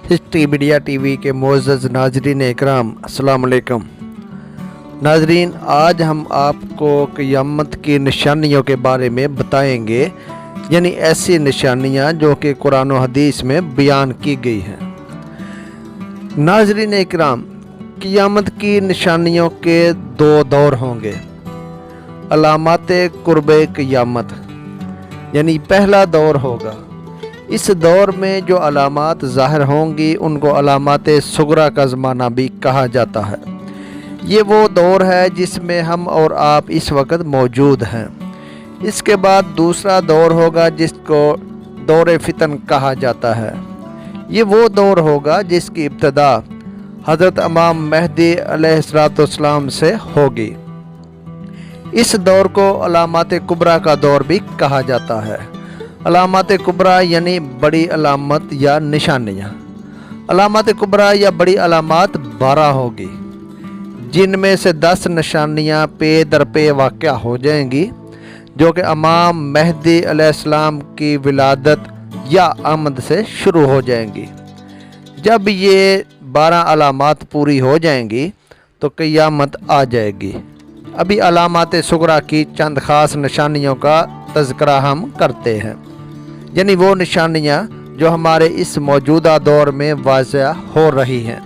History media TV के मोअज़्ज़ज़ नाज़रीन इकराम, अस्सलाम वालेकुम। नाज़रीन, आज हम आपको क़यामत की निशानियों के बारे में बताएंगे, यानी ऐसी निशानियां जो कि कुरान और हदीस में बयान की गई हैं। नाज़रीन इकराम, क़यामत की निशानियों के दो दौर होंगे। अलामाते कुर्बे क़यामत, यानी पहला दौर होगा। इस दौर में जो अलामात ज़ाहिर होंगी उनको अलामाते सुगरा का ज़माना भी कहा जाता है। ये वो दौर है जिसमें हम और आप इस वक्त मौजूद हैं। इसके बाद दूसरा दौर होगा जिसको दौर फितन कहा जाता है। ये वो दौर होगा जिसकी इब्तिदा हज़रत इमाम महदी अलैहिस्सलाम से होगी। इस दौर को अलामात कुबरा का दौर भी कहा जाता है। अलामात कुबरा यानी बड़ी अलामत या निशानियाँ। अलामात कुबरा या बड़ी अलामत 12 होगी, जिनमें से 10 निशानियाँ पे दर पे वाक़या हो जाएंगी, जो कि इमाम महदी अलैहिस्सलाम की विलादत या आमद से शुरू हो जाएंगी। जब ये 12 अलामत पूरी हो जाएंगी तो क़यामत आ जाएगी। अभी अलामात सुगरा की चंद ख़ास निशानियों का तज़किरा हम करते हैं, यानी वो निशानियाँ जो हमारे इस मौजूदा दौर में वाज़ह हो रही हैं।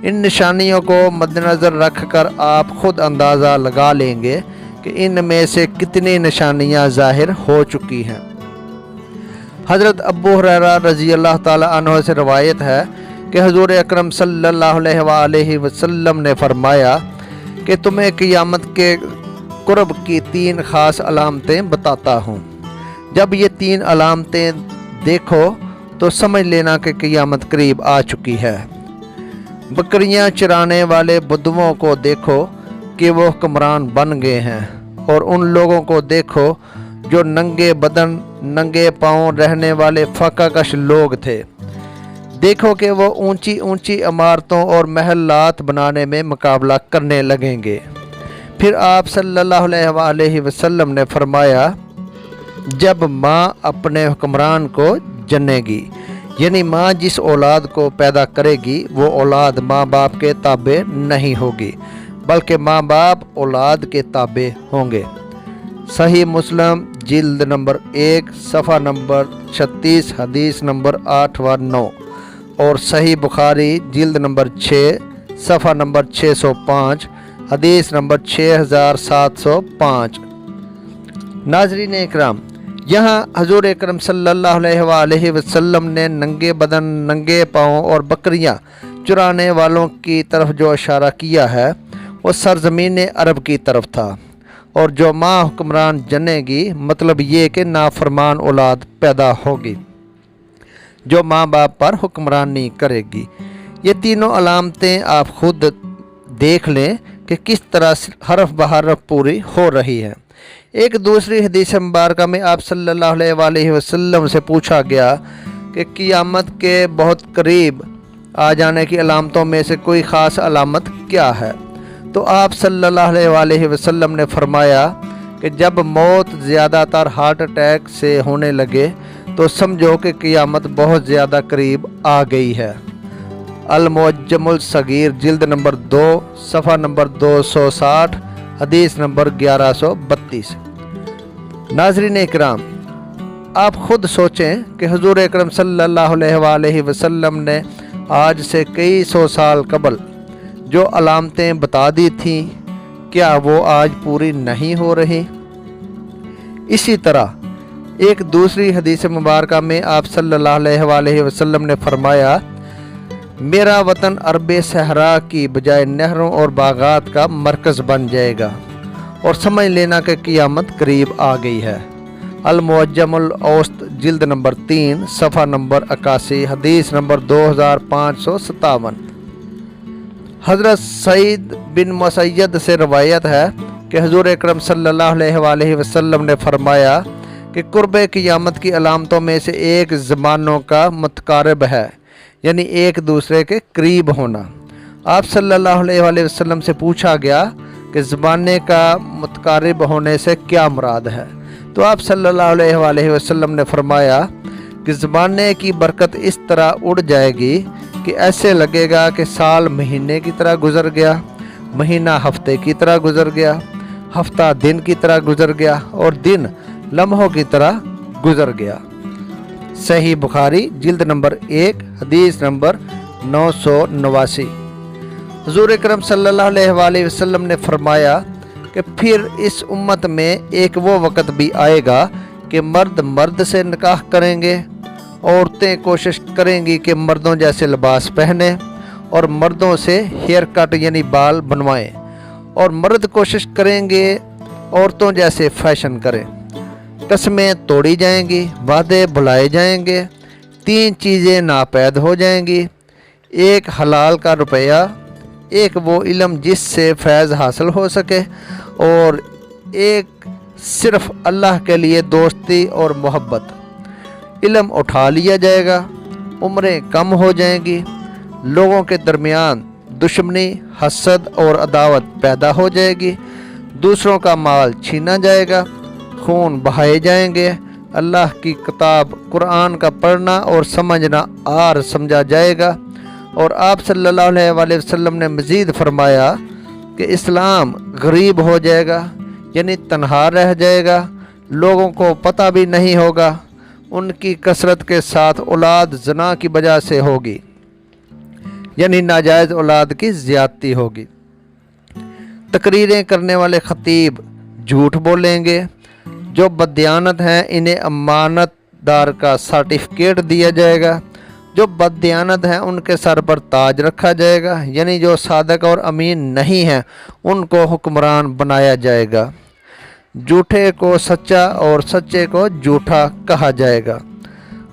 इन निशानियों को मद्देनज़र रख कर आप ख़ुद अंदाज़ा लगा लेंगे कि इनमें से कितनी निशानियाँ ज़ाहिर हो चुकी हैं। हज़रत अबू हुरैरा रज़ी अल्लाह ताला अन्हु से रवायत है कि हुज़ूर अकरम सल्लल्लाहु अलैहि वसल्लम ने फरमाया कि तुम्हें क़यामत के कुर्ब की 3 ख़ास अलामतें बताता हूँ। जब ये 3 अलामतें देखो तो समझ लेना कि क़यामत करीब आ चुकी है। बकरियां चराने वाले बुद्धुओं को देखो कि वो हुक्मरान बन गए हैं, और उन लोगों को देखो जो नंगे बदन नंगे पांव रहने वाले फ़ाक़ाकश लोग थे। देखो कि वो ऊंची ऊंची इमारतों और महलात बनाने में मुकाबला करने लगेंगे। फिर आप सल्लल्लाहु अलैहि वसल्लम ने फरमाया, जब माँ अपने हुक्मरान को जनेगी, यानी माँ जिस औलाद को पैदा करेगी वो औलाद माँ बाप के ताबे नहीं होगी, बल्कि माँ बाप औलाद के ताबे होंगे। सही मुस्लिम जिल्द नंबर 1 सफ़ा नंबर 36 हदीस नंबर 8 व 9, और सही बुखारी जिल्द नंबर 6 सफ़ा नंबर 605 हदीस नंबर 6705। नाज़रीन इकराम, यहाँ हुज़ूर अकरम सल्लल्लाहु अलैहि वसल्लम ने नंगे बदन नंगे पाँव और बकरियाँ चुराने वालों की तरफ जो इशारा किया है वो सरज़मीन अरब की तरफ था। और जो माँ हुक्मरान जनेगी, मतलब ये कि नाफरमान औलाद पैदा होगी जो माँ बाप पर हुक्मरानी करेगी। ये तीनों अलामतें आप खुद देख लें कि किस तरह हरफ बहरफ पूरी हो रही हैं। एक दूसरी हदीस मुबारक में आप सल्लल्लाहु अलैहि वसल्लम से पूछा गया कि क़यामत के बहुत करीब आ जाने की अलामतों में से कोई ख़ास अलामत क्या है, तो आप सल्लल्लाहु अलैहि वसल्लम ने फरमाया कि जब मौत ज़्यादातर हार्ट अटैक से होने लगे तो समझो कि क़यामत बहुत ज़्यादा करीब आ गई है। अल-मुअज्जमुल सगीर जिल्द नंबर 2 सफ़ा नंबर 260 हदीस नंबर 1132। नाज़रीन इकराम, आप ख़ुद सोचें कि हुज़ूर अकरम सल्लल्लाहु अलैहि वसल्लम ने आज से कई सौ साल कबल जो अलामतें बता दी थीं, क्या वो आज पूरी नहीं हो रही? इसी तरह एक दूसरी हदीस मुबारक में आप सल्लल्लाहु अलैहि वसल्लम ने फरमाया, मेरा वतन अरब सहरा की बजाय नहरों और बागात का मरकज़ बन जाएगा, और समझ लेना कि क़यामत करीब आ गई है। अल-मुअज्जमुल औसत जिल्द नंबर 3 सफ़ा नंबर 81 हदीस नंबर 2557। हज़रत सईद बिन मुसय्यद से रवायत है कि हुज़ूर अकरम सल्लल्लाहु अलैहि वसल्लम ने फरमाया कि कुर्ब क़यामत की अलामतों में से एक ज़मानों का मुतकारिब है, यानी एक दूसरे के करीब होना। आप सल्लल्लाहु अलैहि वसल्लम से पूछा गया कि ज़माने का मुतकारिब होने से क्या मुराद है, तो आप सल्लल्लाहु अलैहि वसल्लम ने फरमाया कि ज़माने की बरकत इस तरह उड़ जाएगी کہ ایسے لگے گا کہ سال مہینے کی طرح گزر گیا، مہینہ ہفتے کی طرح گزر گیا، ہفتہ دن کی طرح گزر گیا اور دن لمحوں کی طرح گزر گیا۔ صحیح بخاری جلد نمبر 1 حدیث نمبر 989۔ حضور اکرم صلی اللہ علیہ وآلہ وسلم نے فرمایا کہ پھر اس امت میں ایک وہ وقت بھی آئے گا کہ مرد مرد سے نکاح کریں گے، عورتیں کوشش کریں گی کہ مردوں جیسے لباس پہنیں اور مردوں سے ہیئر کٹ یعنی بال بنوائیں، اور مرد کوشش کریں گے عورتوں جیسے فیشن کریں۔ قسمیں توڑی جائیں گی، وعدے بھلائے جائیں گے، 3 چیزیں ناپید ہو جائیں گی، ایک حلال کا روپیہ، ایک وہ علم جس سے فیض حاصل ہو سکے، اور ایک صرف اللہ کے لیے دوستی اور محبت۔ علم اٹھا لیا جائے گا، عمریں کم ہو جائیں گی، لوگوں کے درمیان دشمنی، حسد اور عداوت پیدا ہو جائے گی، دوسروں کا مال چھینا جائے گا، خون بہائے جائیں گے، اللہ کی کتاب قرآن کا پڑھنا اور سمجھنا آر سمجھا جائے گا۔ اور آپ صلی اللہ علیہ وآلہ وسلم نے مزید فرمایا کہ اسلام غریب ہو جائے گا، یعنی تنہا رہ جائے گا، لوگوں کو پتہ بھی نہیں ہوگا، ان کی کثرت کے ساتھ اولاد زنا کی وجہ سے ہوگی، یعنی ناجائز اولاد کی زیادتی ہوگی۔ تقریریں کرنے والے خطیب جھوٹ بولیں گے، جو بددیانت ہیں انہیں امانت دار کا سرٹیفکیٹ دیا جائے گا، جو بددیانت ہیں ان کے سر پر تاج رکھا جائے گا، یعنی جو صادق اور امین نہیں ہیں ان کو حکمران بنایا جائے گا، جھوٹے کو سچا اور سچے کو جھوٹا کہا جائے گا،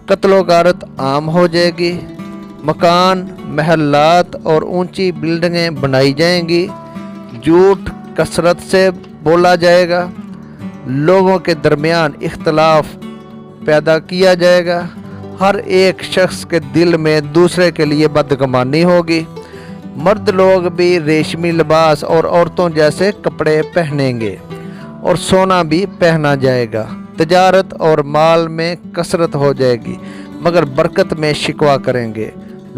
قتل و غارت عام ہو جائے گی، مکان، محلات اور اونچی بلڈنگیں بنائی جائیں گی، جھوٹ کثرت سے بولا جائے گا، لوگوں کے درمیان اختلاف پیدا کیا جائے گا، ہر ایک شخص کے دل میں دوسرے کے لیے بدگمانی ہوگی، مرد لوگ بھی ریشمی لباس اور عورتوں جیسے کپڑے پہنیں گے اور سونا بھی پہنا جائے گا، تجارت اور مال میں کثرت ہو جائے گی مگر برکت میں شکوہ کریں گے،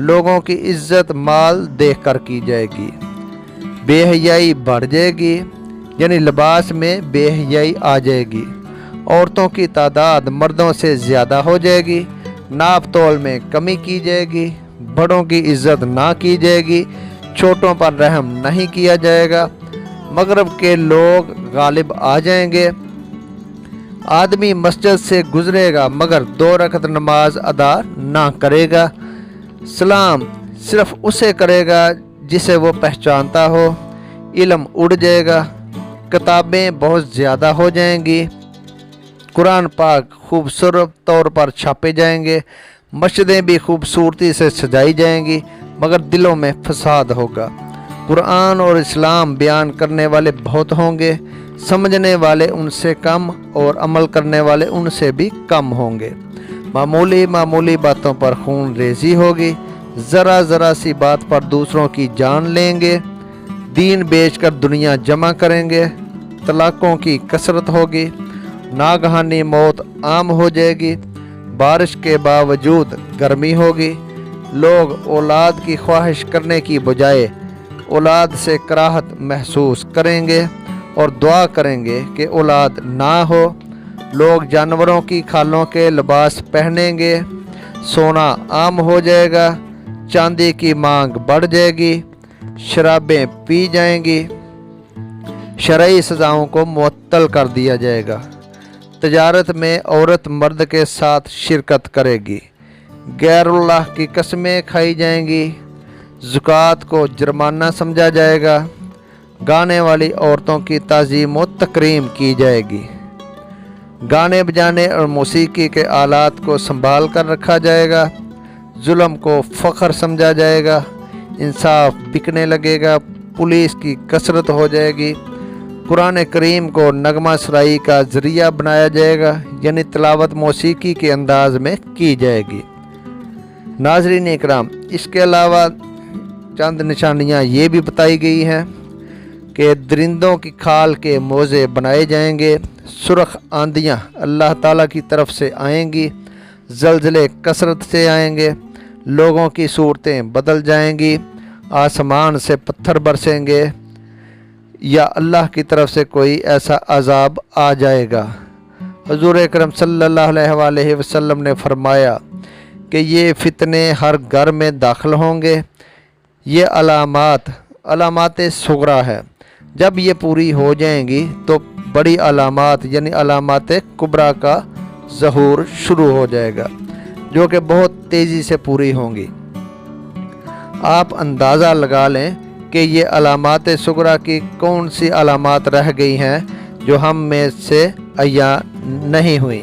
لوگوں کی عزت مال دیکھ کر کی جائے گی، بے حیائی بڑھ جائے گی، یعنی لباس میں بے حیائی آ جائے گی، عورتوں کی تعداد مردوں سے زیادہ ہو جائے گی، ناپ تول میں کمی کی جائے گی، بڑوں کی عزت نہ کی جائے گی، چھوٹوں پر رحم نہیں کیا جائے گا، مغرب کے لوگ غالب آ جائیں گے، آدمی مسجد سے گزرے گا مگر 2 رکعت نماز ادا نہ کرے گا، سلام صرف اسے کرے گا جسے وہ پہچانتا ہو، علم اڑ جائے گا، کتابیں بہت زیادہ ہو جائیں گی، قرآن پاک خوبصورت طور پر چھاپے جائیں گے، مسجدیں بھی خوبصورتی سے سجائی جائیں گی مگر دلوں میں فساد ہوگا، قرآن اور اسلام بیان کرنے والے بہت ہوں گے، سمجھنے والے ان سے کم اور عمل کرنے والے ان سے بھی کم ہوں گے، معمولی باتوں پر خون ریزی ہوگی، ذرا سی بات پر دوسروں کی جان لیں گے، دین بیچ کر دنیا جمع کریں گے، طلاقوں کی کثرت ہوگی، ناگہانی موت عام ہو جائے گی، بارش کے باوجود گرمی ہوگی، لوگ اولاد کی خواہش کرنے کی بجائے اولاد سے کراہت محسوس کریں گے اور دعا کریں گے کہ اولاد نہ ہو، لوگ جانوروں کی کھالوں کے لباس پہنیں گے، سونا عام ہو جائے گا، چاندی کی مانگ بڑھ جائے گی، شرابیں پی جائیں گی، شرعی سزاؤں کو معطل کر دیا جائے گا، تجارت میں عورت مرد کے ساتھ شرکت کرے گی، غیر اللہ کی قسمیں کھائی جائیں گی، زکوٰۃ کو جرمانہ سمجھا جائے گا، گانے والی عورتوں کی تعظیم و تکریم کی جائے گی، گانے بجانے اور موسیقی کے آلات کو سنبھال کر رکھا جائے گا، ظلم کو فخر سمجھا جائے گا، انصاف بکنے لگے گا، پولیس کی کثرت ہو جائے گی، قرآن کریم کو نغمہ سرائی کا ذریعہ بنایا جائے گا، یعنی تلاوت موسیقی کے انداز میں کی جائے گی۔ ناظرین اکرام، اس کے علاوہ چند نشانیاں یہ بھی بتائی گئی ہیں کہ درندوں کی کھال کے موزے بنائے جائیں گے، سرخ آندیاں اللہ تعالیٰ کی طرف سے آئیں گی، زلزلے کثرت سے آئیں گے، लोगों की सूरतें बदल जाएंगी, आसमान से पत्थर बरसेंगे या अल्लाह की तरफ से कोई ऐसा अजाब आ जाएगा। हुज़ूर अकरम सल्लल्लाहु अलैहि वसल्लम ने फरमाया कि ये फितने हर घर में दाखिल होंगे। ये अलामात सुगरा है। जब ये पूरी हो जाएंगी तो बड़ी अलामात यानी अलामात कुबरा का ज़हूर शुरू हो जाएगा, जो कि बहुत तेज़ी से पूरी होंगी। आप अंदाज़ा लगा लें कि ये अलामात सुगरा की कौन सी अलामात रह गई हैं जो हम में से अय्या नहीं हुई।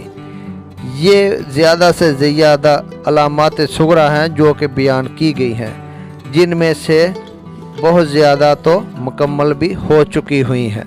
ये ज़्यादा से ज़्यादा अलामात सुगरा हैं जो कि बयान की गई हैं, जिनमें से बहुत ज़्यादा तो मुकम्मल भी हो चुकी हुई हैं।